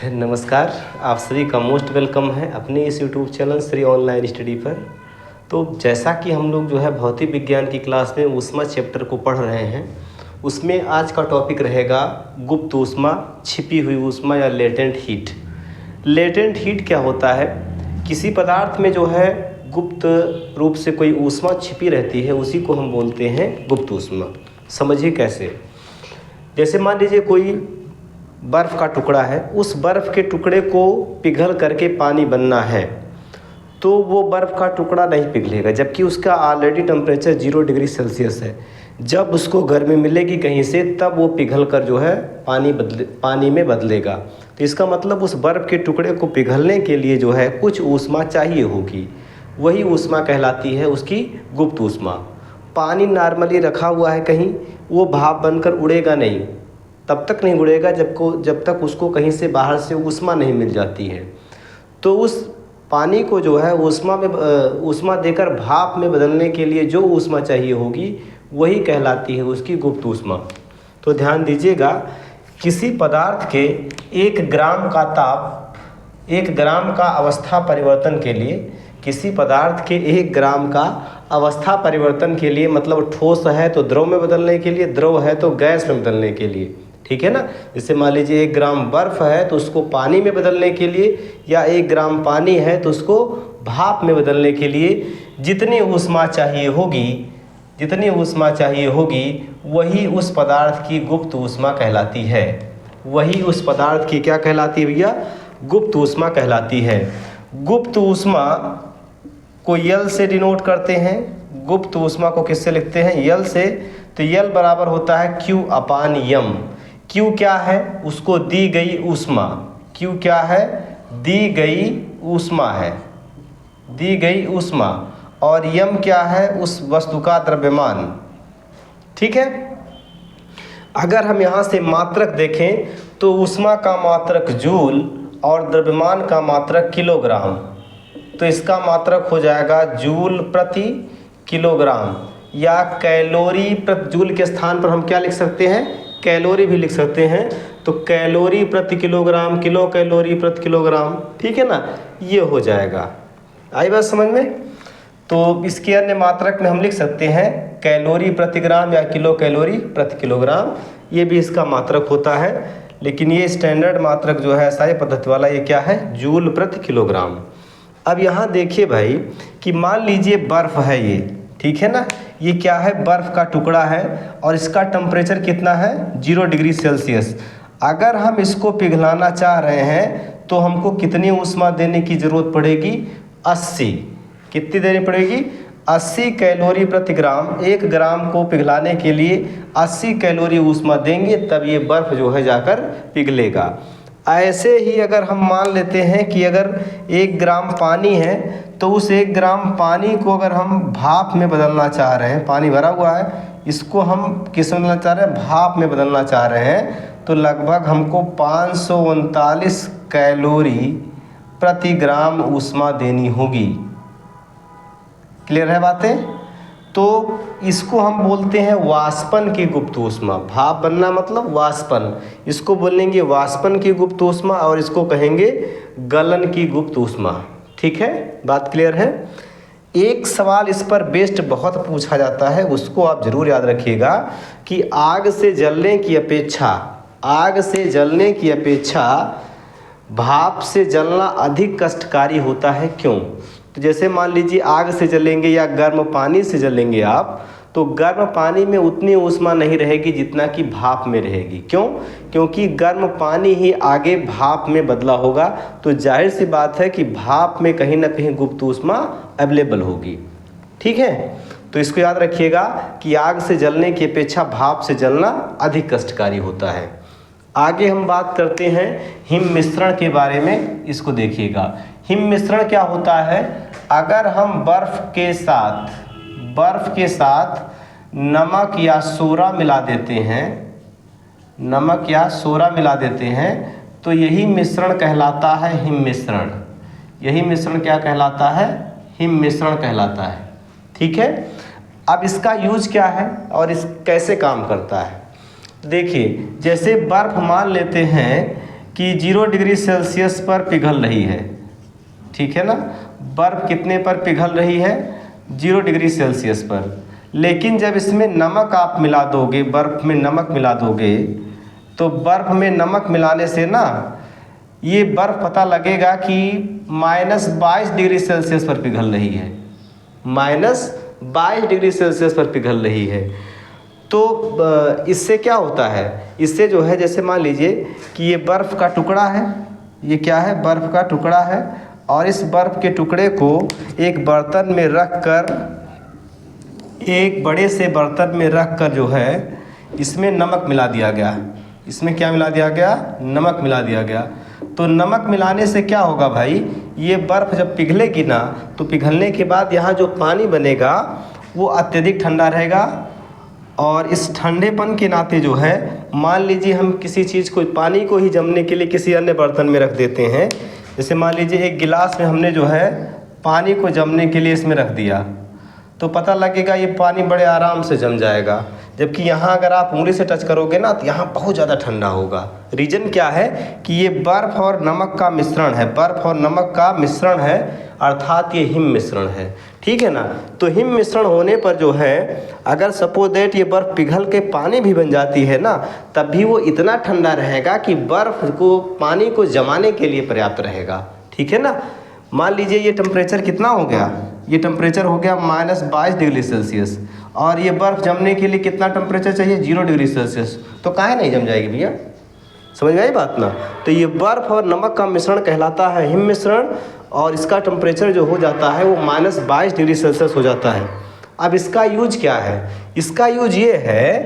नमस्कार। आप सभी का मोस्ट वेलकम है अपने इस YouTube channel Shri online study पर। तो जैसा कि हम लोग जो है भौतिक विज्ञान की क्लास में ऊष्मा चैप्टर को पढ़ रहे हैं, उसमें आज का टॉपिक रहेगा गुप्त ऊष्मा, छिपी हुई ऊष्मा या लेटेंट हीट। लेटेंट हीट क्या होता है? किसी पदार्थ में जो है गुप्त रूप से कोई ऊष्मा छिपी रहती है, उसी को हम बोलते हैं गुप्त ऊष्मा। समझिए कैसे। जैसे मान लीजिए कोई बर्फ़ का टुकड़ा है, उस बर्फ़ के टुकड़े को पिघल करके पानी बनना है, तो वो बर्फ़ का टुकड़ा नहीं पिघलेगा, जबकि उसका ऑलरेडी टेम्परेचर 0 डिग्री सेल्सियस है। जब उसको गर्मी मिलेगी कहीं से, तब वो पिघल कर जो है पानी में बदलेगा। तो इसका मतलब उस बर्फ़ के टुकड़े को पिघलने के लिए जो है कुछ ऊष्मा चाहिए होगी, वही ऊष्मा कहलाती है उसकी गुप्त ऊष्मा। पानी नॉर्मली रखा हुआ है कहीं, वो भाप बनकर उड़ेगा नहीं, तब तक नहीं उड़ेगा जब तक उसको कहीं से बाहर से ऊष्मा नहीं मिल जाती है। तो उस पानी को जो है ऊष्मा देकर भाप में बदलने के लिए जो ऊष्मा चाहिए होगी, वही कहलाती है उसकी गुप्त ऊष्मा। तो ध्यान दीजिएगा, किसी पदार्थ के 1 ग्राम का ताप, 1 ग्राम का अवस्था परिवर्तन के लिए, किसी पदार्थ के 1 ग्राम का अवस्था परिवर्तन के लिए, मतलब ठोस है तो द्रव में बदलने के लिए, द्रव है तो गैस में बदलने के लिए, ठीक है ना। जैसे मान लीजिए 1 ग्राम बर्फ़ है तो उसको पानी में बदलने के लिए, या 1 ग्राम पानी है तो उसको भाप में बदलने के लिए जितनी ऊष्मा चाहिए होगी, वही उस पदार्थ की गुप्त ऊष्मा कहलाती है। वही उस पदार्थ की क्या कहलाती है भैया? गुप्त ऊष्मा कहलाती है। गुप्त ऊष्मा को यल से डिनोट करते हैं। गुप्त ऊष्मा को किससे लिखते हैं? यल से। तो यल बराबर होता है Q/m। Q क्या है? उसको दी गई ऊष्मा। Q क्या है? दी गई ऊष्मा है, दी गई ऊष्मा। और m क्या है? उस वस्तु का द्रव्यमान, ठीक है। अगर हम यहाँ से मात्रक देखें तो ऊष्मा का मात्रक जूल और द्रव्यमान का मात्रक किलोग्राम। तो इसका मात्रक हो जाएगा जूल प्रति किलोग्राम, या कैलोरी प्रति। जूल के स्थान पर हम क्या लिख सकते हैं? कैलोरी भी लिख सकते हैं। तो कैलोरी प्रति किलोग्राम, किलो कैलोरी प्रति किलोग्राम, ठीक है ना, ये हो जाएगा। आई बात समझ में? तो इसके अन्य मात्रक में हम लिख सकते हैं कैलोरी प्रति ग्राम या किलो कैलोरी प्रति किलोग्राम, ये भी इसका मात्रक होता है। लेकिन ये स्टैंडर्ड मात्रक जो है SI पद्धति वाला, ये क्या है? जूल प्रति किलोग्राम। अब यहाँ देखिए भाई कि मान लीजिए बर्फ़ है ये, ठीक है ना, ये क्या है? बर्फ़ का टुकड़ा है और इसका टेम्परेचर कितना है? 0 डिग्री सेल्सियस। अगर हम इसको पिघलाना चाह रहे हैं तो हमको कितनी ऊष्मा देने की ज़रूरत पड़ेगी? 80। कितनी देनी पड़ेगी? 80 कैलोरी प्रति ग्राम। 1 ग्राम को पिघलाने के लिए 80 कैलोरी ऊष्मा देंगे, तब ये बर्फ़ जो है जाकर पिघलेगा। ऐसे ही अगर हम मान लेते हैं कि अगर 1 ग्राम पानी है, तो उस 1 ग्राम पानी को अगर हम भाप में बदलना चाह रहे हैं, पानी भरा हुआ है, इसको हम किस में बदलना चाह रहे हैं? भाप में बदलना चाह रहे हैं, तो लगभग हमको 539 कैलोरी प्रति ग्राम ऊष्मा देनी होगी। क्लियर है बातें? तो इसको हम बोलते हैं वाष्पन की गुप्त ऊष्मा। भाप बनना मतलब वाष्पन, इसको बोलेंगे वाष्पन की गुप्त ऊष्मा, और इसको कहेंगे गलन की गुप्त ऊष्मा। ठीक है, बात क्लियर है? एक सवाल इस पर बेस्ड बहुत पूछा जाता है, उसको आप जरूर याद रखिएगा कि आग से जलने की अपेक्षा भाप से जलना अधिक कष्टकारी होता है। क्यों? तो जैसे मान लीजिए आग से जलेंगे या गर्म पानी से जलेंगे आप, तो गर्म पानी में उतनी ऊष्मा नहीं रहेगी जितना कि भाप में रहेगी। क्यों? क्योंकि गर्म पानी ही आगे भाप में बदला होगा, तो जाहिर सी बात है कि भाप में कहीं ना कहीं गुप्त ऊष्मा अवेलेबल होगी। ठीक है, तो इसको याद रखिएगा कि आग से जलने की अपेक्षा भाप से जलना अधिक कष्टकारी होता है। आगे हम बात करते हैं हिम मिश्रण के बारे में। इसको देखिएगा, हिम मिश्रण क्या होता है? अगर हम बर्फ के साथ नमक या सोरा मिला देते हैं, तो यही मिश्रण कहलाता है हिम मिश्रण। यही मिश्रण क्या कहलाता है? हिम मिश्रण कहलाता है। ठीक है, अब इसका यूज क्या है और इस कैसे काम करता है? देखिए, जैसे बर्फ मान लेते हैं कि 0 डिग्री सेल्सियस पर पिघल रही है, ठीक है ना। बर्फ़ कितने पर पिघल रही है? 0 डिग्री सेल्सियस पर। लेकिन जब इसमें नमक आप मिला दोगे, बर्फ़ में नमक मिला दोगे, तो बर्फ़ में नमक मिलाने से ना ये बर्फ़ पता लगेगा कि -22 डिग्री सेल्सियस पर पिघल रही है, -22 डिग्री सेल्सियस पर पिघल रही है। तो इससे क्या होता है? इससे जो है, जैसे मान लीजिए कि ये बर्फ़ का टुकड़ा है, ये क्या है? बर्फ़ का टुकड़ा है, और इस बर्फ़ के टुकड़े को एक बर्तन में रख कर, एक बड़े से बर्तन में रख कर जो है इसमें नमक मिला दिया गया। इसमें क्या मिला दिया गया? नमक मिला दिया गया। तो नमक मिलाने से क्या होगा भाई? ये बर्फ़ जब पिघलेगी ना, तो पिघलने के बाद यहाँ जो पानी बनेगा वो अत्यधिक ठंडा रहेगा। और इस ठंडेपन के नाते जो है, मान लीजिए हम किसी चीज़ को, पानी को ही जमने के लिए किसी अन्य बर्तन में रख देते हैं। जैसे मान लीजिए एक गिलास में हमने जो है पानी को जमने के लिए इसमें रख दिया, तो पता लगेगा ये पानी बड़े आराम से जम जाएगा। जबकि यहाँ अगर आप उंगली से टच करोगे ना, तो यहाँ बहुत ज़्यादा ठंडा होगा। रीज़न क्या है? कि ये बर्फ़ और नमक का मिश्रण है, बर्फ़ और नमक का मिश्रण है, अर्थात ये हिम मिश्रण है, ठीक है ना। तो हिम मिश्रण होने पर जो है, अगर सपोज दैट ये बर्फ़ पिघल के पानी भी बन जाती है ना, तब भी वो इतना ठंडा रहेगा कि बर्फ़ को, पानी को जमाने के लिए पर्याप्त रहेगा, ठीक है ना। मान लीजिए ये टेम्परेचर कितना हो गया? ये टेम्परेचर हो गया -22 डिग्री सेल्सियस, और ये बर्फ़ जमने के लिए कितना टेम्परेचर चाहिए? 0 डिग्री सेल्सियस। तो काहे नहीं जम जाएगी भैया? समझ में आई बात ना। तो ये बर्फ़ और नमक का मिश्रण कहलाता है हिम मिश्रण, और इसका टेम्परेचर जो हो जाता है वो -22 डिग्री सेल्सियस हो जाता है। अब इसका यूज क्या है? इसका यूज ये है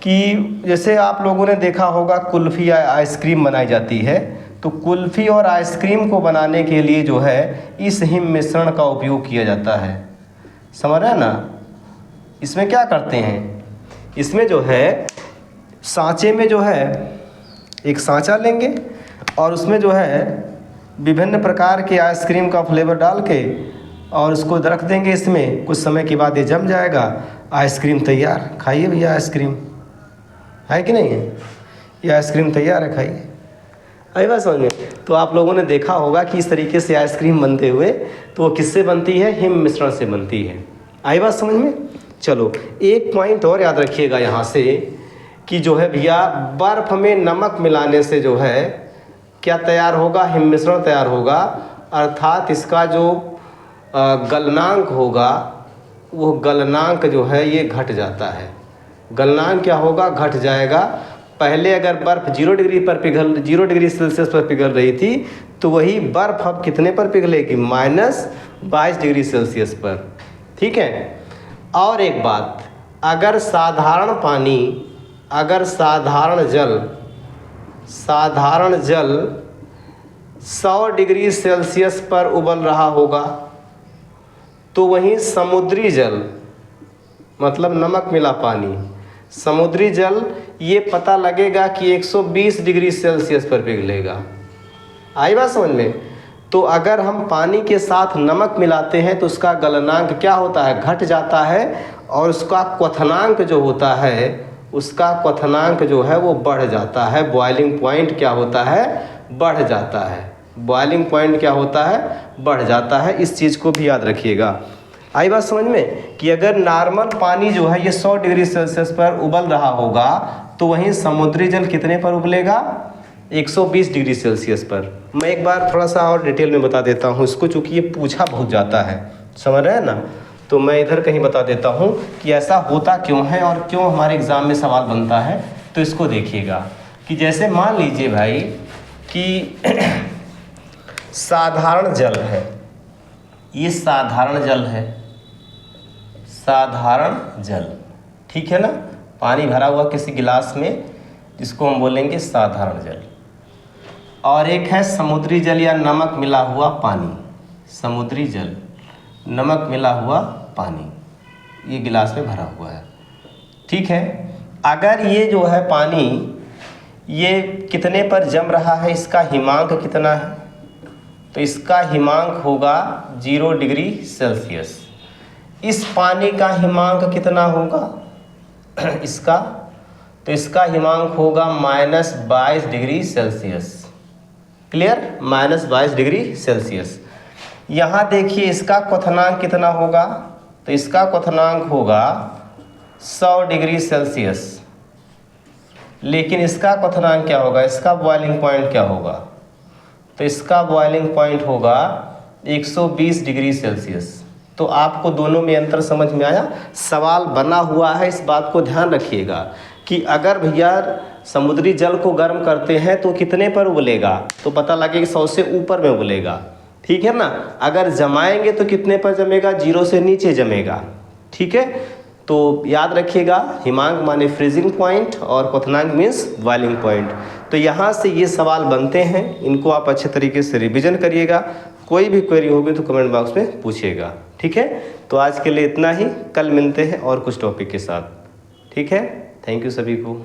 कि जैसे आप लोगों ने देखा होगा कुल्फ़ी या आइसक्रीम बनाई जाती है, तो कुल्फ़ी और आइसक्रीम को बनाने के लिए जो है इस हिम मिश्रण का उपयोग किया जाता है। समझ रहे हैं ना? इसमें क्या करते हैं? इसमें जो है सांचे में जो है एक सांचा लेंगे, और उसमें जो है विभिन्न प्रकार के आइसक्रीम का फ्लेवर डाल के और उसको रख देंगे इसमें। कुछ समय के बाद ये जम जाएगा, आइसक्रीम तैयार। खाइए भैया, आइसक्रीम है कि नहीं है? ये आइसक्रीम तैयार है, खाइए। आई बात समझ में? तो आप लोगों ने देखा होगा कि इस तरीके से आइसक्रीम बनते हुए, तो वो किससे बनती है? हिम मिश्रण से बनती है। आई बात समझ में? चलो, एक पॉइंट और याद रखिएगा यहाँ से, कि जो है भैया, बर्फ़ में नमक मिलाने से जो है क्या तैयार होगा? हिम मिश्रण तैयार होगा, अर्थात इसका जो गलनांक होगा, वो गलनांक जो है ये घट जाता है। गलनांक क्या होगा? घट जाएगा। पहले अगर बर्फ़ 0 डिग्री सेल्सियस पर पिघल रही थी, तो वही बर्फ़ अब कितने पर पिघलेगी? -22 डिग्री सेल्सियस पर, ठीक है। और एक बात, अगर साधारण पानी, अगर साधारण जल 100 डिग्री सेल्सियस पर उबल रहा होगा, तो वहीं समुद्री जल, मतलब नमक मिला पानी, समुद्री जल, ये पता लगेगा कि 120 डिग्री सेल्सियस पर पिघलेगा। आई बात समझ में? तो अगर हम पानी के साथ नमक मिलाते हैं तो उसका गलनांक क्या होता है? घट जाता है, और उसका क्वथनांक जो होता है, उसका क्वथनांक जो है वो बढ़ जाता है। बॉइलिंग पॉइंट क्या होता है? बढ़ जाता है। बॉइलिंग पॉइंट क्या होता है? बढ़ जाता है। इस चीज़ को भी याद रखिएगा। आई बात समझ में? कि अगर नॉर्मल पानी जो है ये 100 डिग्री सेल्सियस पर उबल रहा होगा, तो वहीं समुद्री जल कितने पर उबलेगा? 120 डिग्री सेल्सियस पर। मैं एक बार थोड़ा सा और डिटेल में बता देता हूँ इसको, चूँकि ये पूछा बहुत जाता है, समझ रहे हैं ना। तो मैं इधर कहीं बता देता हूँ कि ऐसा होता क्यों है और क्यों हमारे एग्ज़ाम में सवाल बनता है। तो इसको देखिएगा कि जैसे मान लीजिए भाई कि साधारण जल है, ये साधारण जल है, साधारण जल, ठीक है ना। पानी भरा हुआ किसी गिलास में, जिसको हम बोलेंगे साधारण जल। और एक है समुद्री जल या नमक मिला हुआ पानी, समुद्री जल, नमक मिला हुआ पानी, ये गिलास में भरा हुआ है, ठीक है। अगर ये जो है पानी, ये कितने पर जम रहा है, इसका हिमांक कितना है? तो इसका हिमांक होगा 0 डिग्री सेल्सियस। इस पानी का हिमांक कितना होगा? इसका, तो इसका हिमांक होगा -22 degree Celsius. Clear, -22 degree Celsius. यहाँ देखिए इसका क्वथनांक कितना होगा, तो इसका क्वथनांक होगा 100 डिग्री सेल्सियस। लेकिन इसका क्वथनांक क्या होगा, इसका बॉइलिंग पॉइंट क्या होगा, तो इसका बॉइलिंग पॉइंट होगा 120 डिग्री सेल्सियस। तो आपको दोनों में अंतर समझ में आया। सवाल बना हुआ है, इस बात को ध्यान रखिएगा कि अगर भैया समुद्री जल को गर्म करते हैं तो कितने पर उबलेगा, तो पता लगे 100 से ऊपर में उबलेगा, ठीक है ना। अगर जमाएंगे तो कितने पर जमेगा, 0 से नीचे जमेगा, ठीक है। तो याद रखिएगा, हिमांक माने फ्रीजिंग पॉइंट और क्वथनांक मीन्स बॉइलिंग पॉइंट। तो यहाँ से ये सवाल बनते हैं, इनको आप अच्छे तरीके से रिवीजन करिएगा। कोई भी क्वेरी होगी तो कमेंट बॉक्स में पूछिएगा, ठीक है। तो आज के लिए इतना ही, कल मिलते हैं और कुछ टॉपिक के साथ, ठीक है। थैंक यू सभी को।